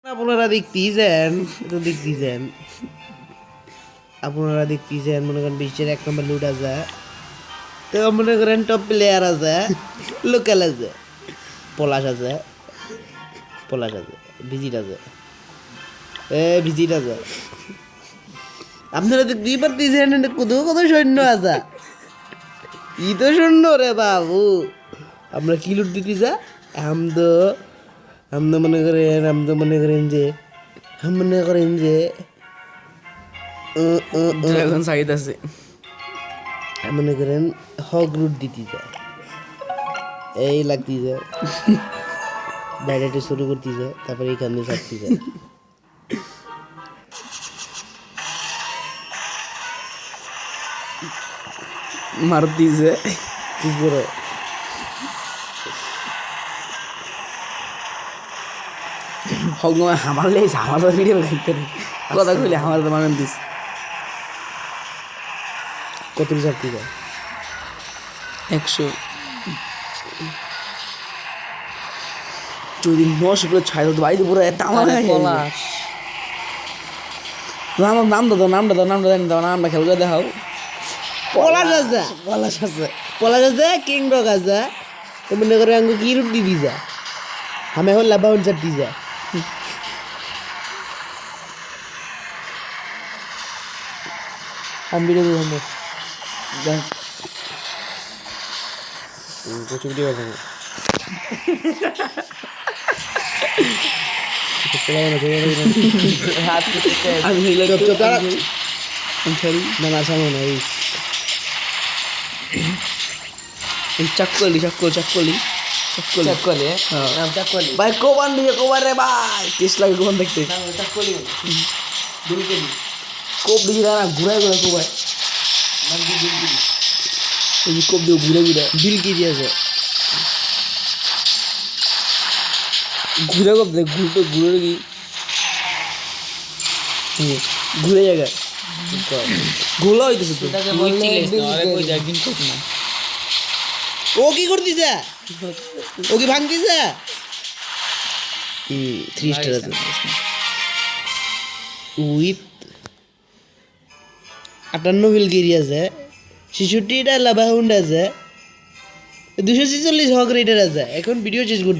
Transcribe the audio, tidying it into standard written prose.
আপনারা দেখতেছেন মনে করেন বিশ্বের ১ নম্বর লুট আছে, তো মনে করেন টপ প্লেয়ার আছে, লোকাল আছে, পলাশ আছে, ভিজিট আছে, ভিজিট আছে। আপনারা দেখতেই পারতেছেন কত কত সৈন্য আছে। ই তো সৈন্য রে বাবু। আমরা কি লুট দিতেছে? আমরা মনে করেন যে ড্রাগন সাইড আছে, মনে করেন হক রুট দিতেছে, এই লাগতেছে, বাইরে শুরু করতেছে, তারপরে এইখানে ছাড়তেছে। মারতিছে কি করে হগমা আমার লেগেছে, আমার তো ভিডিও দেখতে নেই কথা কইলে আমার তো মানে দিস কত ছাড়তেছে? 100 যদি 900 করে ছাই তো বাইরে পুরো তামা পলাশ নামটা নামটা খেল করে দেখাও। পলাশ আছে, পলাশ আছে, কিং ডগ আছে, তো মনে করে আঙ্গু কি রুট দিবি যা, আমি এখন লাভাউন চারটি যা। আমি ভিডিও দেখবো প্রচুর ভিডিও আছে। হাত আমি না না সামনে না, এই চাক্কলি চাকলি হ্যাঁ। নাম চাকলি ভাই কোবান দিয়ে কোবান রে ভাই টেস্ট লাগে কোবান দেখতে নাম চাকলি দুলকেলি কোপ দিয়ে না ঘুরাই কোবাই নাম দুলকেলি এই যে কোপ দিয়ে ঘুরে বিল কি দিয়েছে? কোপ দে ঘুরে কি ঘুরে জায়গায় ঘোলা হইতেছে তো এটাকে বলছিলিস না আরে কই যা একদিন কোপ না ও কি করতেছে? ও কি ভাঙতেছে? 3 স্টার আছে উইথ 58 বিলগিরি আছে, 66টা লাভাউন্ড আছে, 246 হক রেটার আছে। এখন ভিডিও শেষ করতে